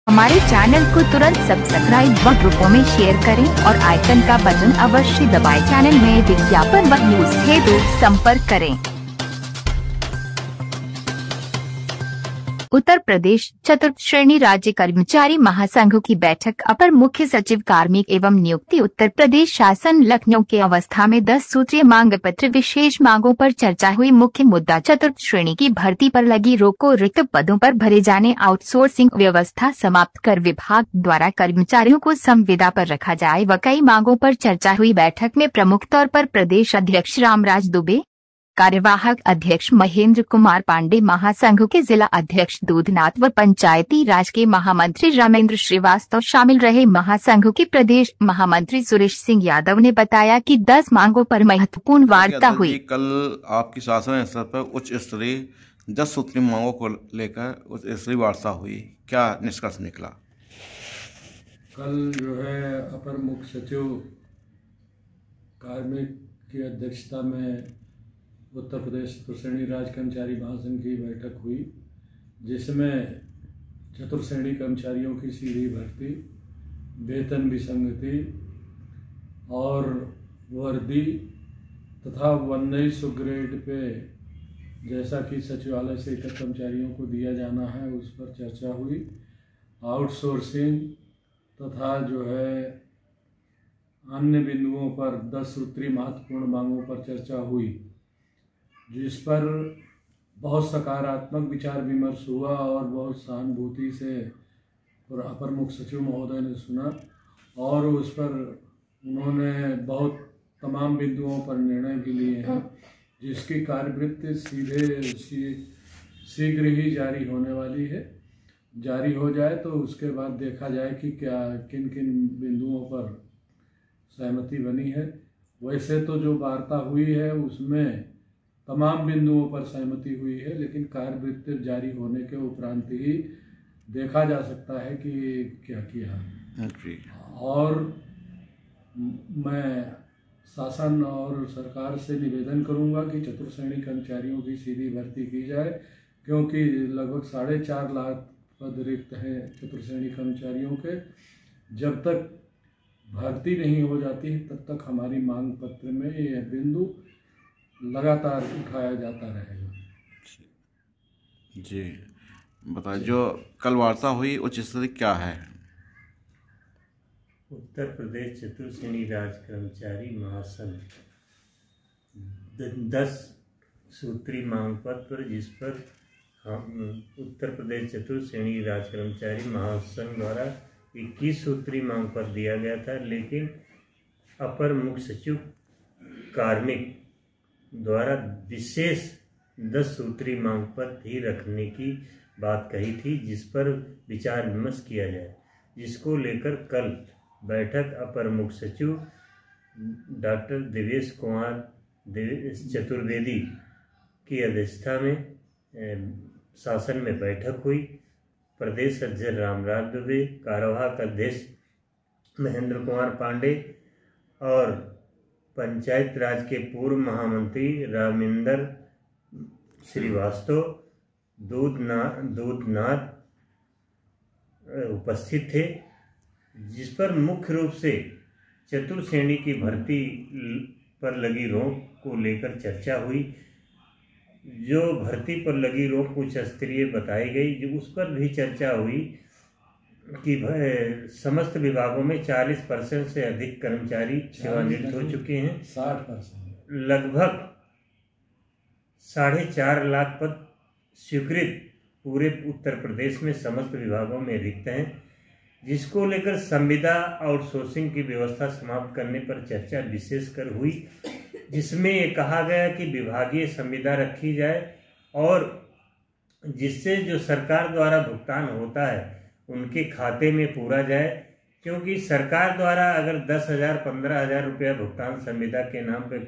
हमारे चैनल को तुरंत सब्सक्राइब व ग्रुपों में शेयर करें और आइकन का बटन अवश्य दबाएं। चैनल में विज्ञापन व न्यूज हेतु संपर्क करें। उत्तर प्रदेश चतुर्थ श्रेणी राज्य कर्मचारी महासंघ की बैठक। अपर मुख्य सचिव कार्मिक एवं नियुक्ति उत्तर प्रदेश शासन लखनऊ के अवस्था में 10 सूत्रीय मांग पत्र। विशेष मांगों पर चर्चा हुई। मुख्य मुद्दा चतुर्थ श्रेणी की भर्ती पर लगी रोक को रिक्त पदों पर भरे जाने, आउटसोर्सिंग व्यवस्था समाप्त कर विभाग द्वारा कर्मचारियों को संविदा पर रखा जाए व कई मांगों पर चर्चा हुई। बैठक में प्रमुख तौर पर प्रदेश अध्यक्ष रामराज दुबे, कार्यवाहक अध्यक्ष महेंद्र कुमार पांडे, महासंघ के जिला अध्यक्ष दूधनाथ व पंचायती राज के महामंत्री रामेंद्र श्रीवास्तव शामिल रहे। महासंघ के प्रदेश महामंत्री सुरेश सिंह यादव ने बताया कि 10 मांगों पर महत्वपूर्ण वार्ता हुई। कल आपकी शासन स्तर पर उच्च स्तरीय 10 सूत्री मांगों को लेकर उच्च स्तरीय वार्ता हुई, क्या निष्कर्ष निकला? कल जो है अपर मुख्य सचिव कार्मिक की अध्यक्षता में उत्तर प्रदेश चतुर्थ श्रेणी राज्य कर्मचारी महासंघ की बैठक हुई, जिसमें चतुर्थ श्रेणी कर्मचारियों की सीधी भर्ती, वेतन विसंगति और वर्दी तथा 1900 ग्रेड पे जैसा कि सचिवालय से इतर कर्मचारियों को दिया जाना है उस पर चर्चा हुई। आउटसोर्सिंग तथा जो है अन्य बिंदुओं पर 10 सूत्री महत्वपूर्ण मांगों पर चर्चा हुई, जिस पर बहुत सकारात्मक विचार विमर्श हुआ और बहुत सहानुभूति से अपर मुख्य सचिव महोदय ने सुना और उस पर उन्होंने बहुत तमाम बिंदुओं पर निर्णय भी लिए हैं, जिसकी कार्यवृत्ति शीघ्र ही जारी होने वाली है। जारी हो जाए तो उसके बाद देखा जाए कि क्या किन किन बिंदुओं पर सहमति बनी है। वैसे तो जो वार्ता हुई है उसमें तमाम बिंदुओं पर सहमति हुई है, लेकिन कार्यवृत्ति जारी होने के उपरांत ही देखा जा सकता है कि क्या किया। और मैं शासन और सरकार से निवेदन करूंगा कि चतुर्थ श्रेणी कर्मचारियों की सीधी भर्ती की जाए, क्योंकि लगभग 4.5 लाख पद रिक्त हैं चतुर्थ श्रेणी कर्मचारियों के। जब तक भर्ती नहीं हो जाती है तब तक हमारी मांग पत्र में यह बिंदु लगातार उठाया जाता रहेगा। जी बताइए, जो कल वार्ता हुई उच्च स्तरीय क्या है? उत्तर प्रदेश चतुर्थ श्रेणी राज्य कर्मचारी महासंघ 10 सूत्री मांग पत्र, जिस पर हम उत्तर प्रदेश चतुर्थ श्रेणी राज्य कर्मचारी महासंघ द्वारा 21 सूत्री मांग पत्र दिया गया था, लेकिन अपर मुख्य सचिव कार्मिक द्वारा विशेष 10 सूत्री मांग पत्र ही रखने की बात कही थी, जिस पर विचार विमर्श किया जाए, जिसको लेकर कल बैठक अपर मुख्य सचिव डॉक्टर देवेश कुमार चतुर्वेदी की अध्यक्षता में शासन में बैठक हुई। प्रदेश अध्यक्ष रामराज दुबे, कार्यवाहक अध्यक्ष महेंद्र कुमार पांडे और पंचायत राज के पूर्व महामंत्री रामेंद्र श्रीवास्तव, दूधनाथ उपस्थित थे, जिस पर मुख्य रूप से चतुर्थ श्रेणी की भर्ती पर लगी रोक को लेकर चर्चा हुई। जो भर्ती पर लगी रोक उच्च स्तरीय बताई गई, जो उस पर भी चर्चा हुई कि समस्त विभागों में 40% से अधिक कर्मचारी सेवानिवृत्त हो चुके हैं। 60% लगभग 4.5 लाख पद स्वीकृत पूरे उत्तर प्रदेश में समस्त विभागों में रिक्त हैं, जिसको लेकर संविदा आउटसोर्सिंग की व्यवस्था समाप्त करने पर चर्चा विशेषकर हुई, जिसमें ये कहा गया कि विभागीय संविदा रखी जाए और जिससे जो सरकार द्वारा भुगतान होता है उनके खाते में पूरा जाए, क्योंकि सरकार द्वारा अगर 10,000 15,000 रुपया भुगतान संविदा के नाम पर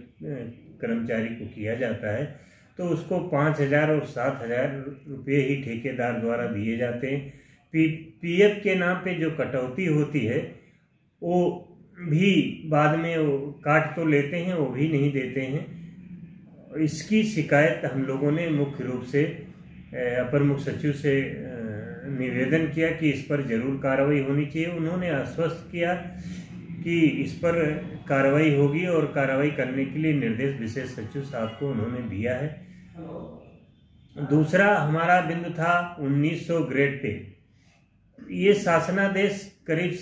कर्मचारी को किया जाता है तो उसको 5,000 और 7,000 रुपये ही ठेकेदार द्वारा दिए जाते हैं। पीएफ के नाम पे जो कटौती होती है वो भी बाद में वो काट तो लेते हैं, वो भी नहीं देते हैं। इसकी शिकायत हम लोगों ने मुख्य रूप से अपर मुख्य सचिव से निवेदन किया कि इस पर जरूर कार्रवाई होनी चाहिए। उन्होंने आश्वस्त किया कि इस पर कार्रवाई होगी और कार्रवाई करने के लिए निर्देश विशेष सचिव साहब को उन्होंने दिया है। दूसरा हमारा बिंदु था 1900 ग्रेड पे। ये शासनादेश करीब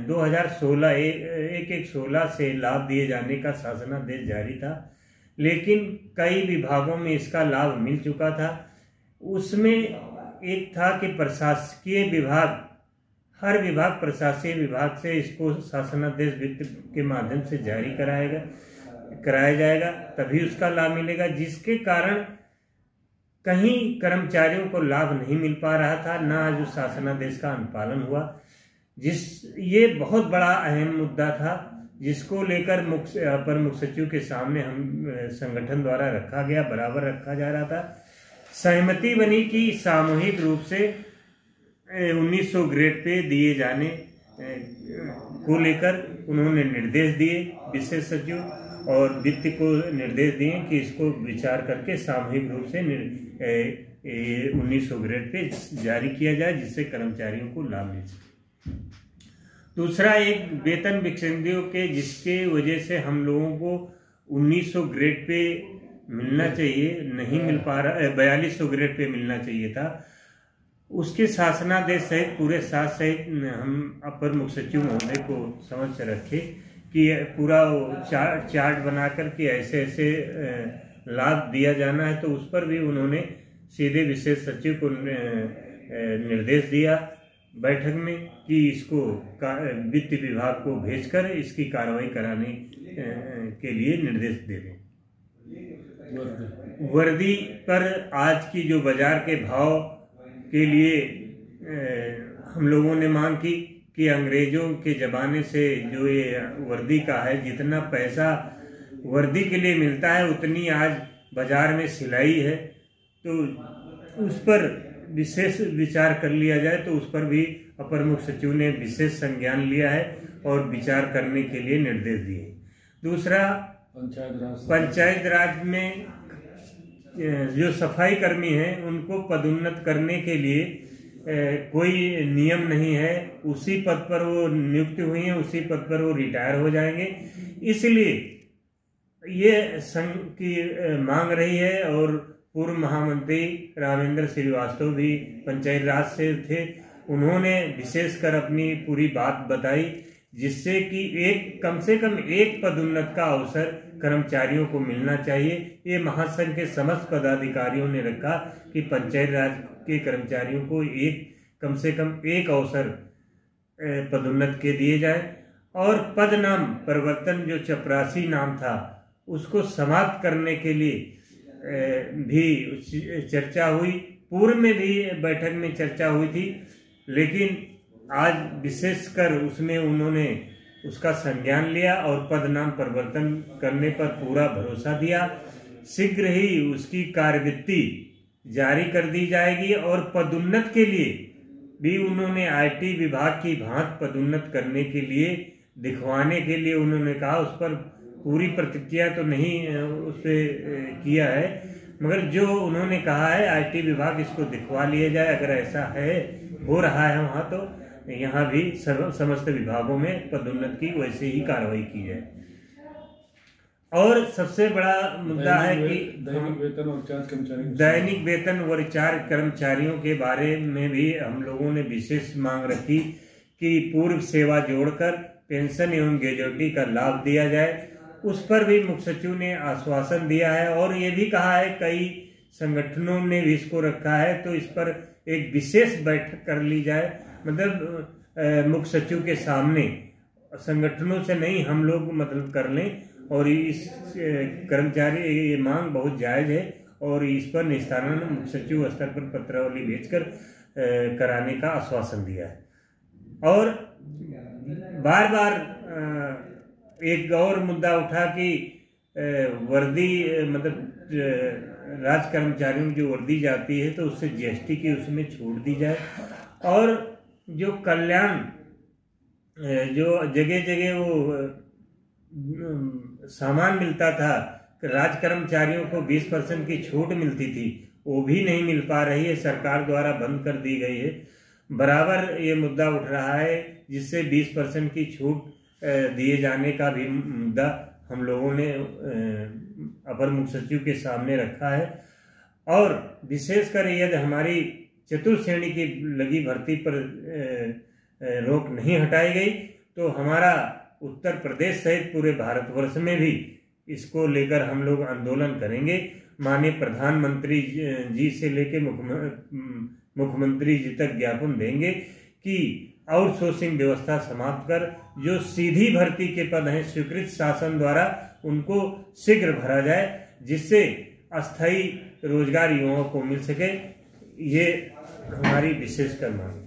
2016 से लाभ दिए जाने का शासनादेश जारी था, लेकिन कई विभागों में इसका लाभ मिल चुका था। उसमें एक था कि प्रशासकीय विभाग, हर विभाग प्रशासकीय विभाग से इसको शासनादेश वित्त के माध्यम से जारी कराया जाएगा, तभी उसका लाभ मिलेगा, जिसके कारण कहीं कर्मचारियों को लाभ नहीं मिल पा रहा था, ना आज उस शासनादेश का अनुपालन हुआ। ये बहुत बड़ा अहम मुद्दा था, जिसको लेकर अपर मुख्य सचिव के सामने हम संगठन द्वारा रखा गया, बराबर रखा जा रहा था। सहमति बनी कि सामूहिक रूप से 1900 ग्रेड पे दिए जाने को लेकर उन्होंने निर्देश दिए विशेष सचिव और वित्त को निर्देश दिए कि इसको विचार करके सामूहिक रूप से 1900 ग्रेड पे जारी किया जाए, जिससे कर्मचारियों को लाभ मिल सके। दूसरा एक वेतन विकेंद्रियों के, जिसके वजह से हम लोगों को 1900 ग्रेड पे मिलना चाहिए, नहीं मिल पा रहा, 4200 ग्रेड पे मिलना चाहिए था। उसके शासनादेश सहित पूरे साथ सहित हम अपर मुख्य सचिव महोदय को समझ रखे कि पूरा चार्ट बनाकर के ऐसे ऐसे लाभ दिया जाना है, तो उस पर भी उन्होंने सीधे विशेष सचिव को निर्देश दिया बैठक में कि इसको वित्त विभाग को भेजकर इसकी कार्रवाई कराने के लिए निर्देश दे दें। वर्दी पर आज की जो बाजार के भाव के लिए हम लोगों ने मांग की कि अंग्रेजों के ज़माने से जो ये वर्दी का है, जितना पैसा वर्दी के लिए मिलता है उतनी आज बाजार में सिलाई है, तो उस पर विशेष विचार कर लिया जाए। तो उस पर भी अपर मुख्य सचिव ने विशेष संज्ञान लिया है और विचार करने के लिए निर्देश दिए। दूसरा, पंचायत राज में जो सफाई कर्मी हैं उनको पदोन्नत करने के लिए कोई नियम नहीं है, उसी पद पर वो नियुक्त हुई हैं, उसी पद पर वो रिटायर हो जाएंगे। इसलिए ये संघ की मांग रही है और पूर्व महामंत्री रामेंद्र श्रीवास्तव भी पंचायत राज से थे, उन्होंने विशेषकर अपनी पूरी बात बताई, जिससे कि कम से कम एक पदोन्नत का अवसर कर्मचारियों को मिलना चाहिए। ये महासंघ के समस्त पदाधिकारियों ने रखा कि पंचायत राज के कर्मचारियों को कम से कम एक अवसर पदोन्नत के दिए जाए। और पद नाम परिवर्तन, जो चपरासी नाम था, उसको समाप्त करने के लिए भी चर्चा हुई। पूर्व में भी बैठक में चर्चा हुई थी, लेकिन आज विशेषकर उसमें उन्होंने उसका संज्ञान लिया और पद नाम परिवर्तन करने पर पूरा भरोसा दिया। शीघ्र ही उसकी कार्यवृत्ति जारी कर दी जाएगी और पदोन्नत के लिए भी उन्होंने आईटी विभाग की भांति पदोन्नत करने के लिए दिखवाने के लिए उन्होंने कहा। उस पर पूरी प्रतिक्रिया तो नहीं उसे किया है, मगर जो उन्होंने कहा है आईटी विभाग इसको दिखवा लिया जाए। अगर ऐसा हो रहा है वहाँ, तो यहाँ भी समस्त विभागों में पदोन्नत की वैसे ही कार्रवाई की जाए। और सबसे बड़ा मुद्दा है कि दैनिक वेतन और चार्ज कर्मचारियों के बारे में भी हम लोगों ने विशेष मांग रखी कि पूर्व सेवा जोड़कर पेंशन एवं ग्रेजुटी का लाभ दिया जाए। उस पर भी मुख्य सचिव ने आश्वासन दिया है और ये भी कहा है, कई संगठनों ने भी इसको रखा है, तो इस पर एक विशेष बैठक कर ली जाए। मतलब मुख्य सचिव के सामने, संगठनों से नहीं, हम लोग मतलब कर लें। और इस कर्मचारी ये मांग बहुत जायज है और इस पर निस्तारण मुख्य सचिव स्तर पर पत्रावली भेजकर कराने का आश्वासन दिया है। और बार बार एक और मुद्दा उठा कि वर्दी, मतलब राज कर्मचारियों की जो वर्दी जाती है तो उससे जीएसटी की उसमें छूट दी जाए। और जो कल्याण, जो जगह जगह वो सामान मिलता था, राज कर्मचारियों को 20% की छूट मिलती थी, वो भी नहीं मिल पा रही है, सरकार द्वारा बंद कर दी गई है। बराबर ये मुद्दा उठ रहा है जिससे 20% की छूट दिए जाने का भी मुद्दा हम लोगों ने अपर मुख्य सचिव के सामने रखा है। और विशेषकर यदि हमारी चतुर्थ श्रेणी की लगी भर्ती पर रोक नहीं हटाई गई तो हमारा उत्तर प्रदेश सहित पूरे भारतवर्ष में भी इसको लेकर हम लोग आंदोलन करेंगे। माननीय प्रधानमंत्री जी से लेकर मुख्यमंत्री जी तक ज्ञापन देंगे कि आउटसोर्सिंग व्यवस्था समाप्त कर जो सीधी भर्ती के पद हैं स्वीकृत शासन द्वारा उनको शीघ्र भरा जाए, जिससे अस्थायी रोजगार युवाओं को मिल सके। ये हमारी विशेषकर मांग है।